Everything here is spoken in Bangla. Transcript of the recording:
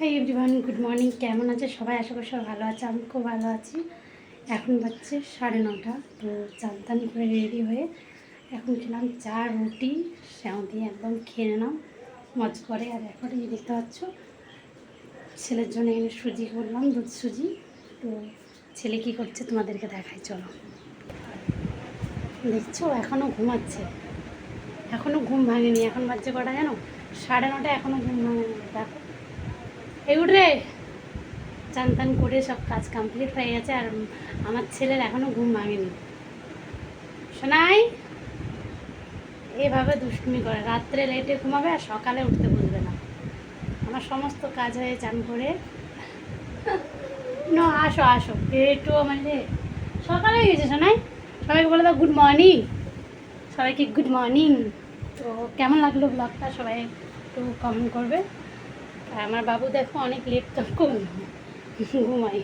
Hi everyone, good morning. কেমন আছে সবাই? আশা করি সবাই ভালো আছে। আমি খুব ভালো আছি। এখন বাজছে 9:30। তো চান করে রেডি হয়ে এখন খেলাম চা রুটি সেও দিয়ে একদম খেয়ে নিলাম মজ করে। আর এখন এই দেখতে পাচ্ছ ছেলের জন্য এনে সুজি করলাম, দুধ সুজি। তো ছেলে কী করছে তোমাদেরকে দেখাই, চলো। দেখছো এখনও ঘুমাচ্ছে, এখনও ঘুম ভাঙেনি। এখন বাজছে কটা জানো? 9:30। এখনও ঘুম ভাঙেনি। দেখো এই উঠে চান করে সব কাজ কমপ্লিট হয়ে গেছে। আর আমার ছেলের এখনও ঘুম ভাঙেনি। শোনাই এভাবে দুষ্টুমি করে, রাত্রে লেটে ঘুমাবে আর সকালে উঠতে বুঝবে না। আমার সমস্ত কাজ হয়ে চান করে না, আসো আসো একটু মানে সকালে গেছে। শোনাই সবাইকে বলে দাও গুড মর্নিং, সবাইকে গুড মর্নিং। তো কেমন লাগলো ব্লগটা সবাই একটু কমেন্ট করবে। আর আমার বাবু দেখো অনেক লেট তো ঘুমাই।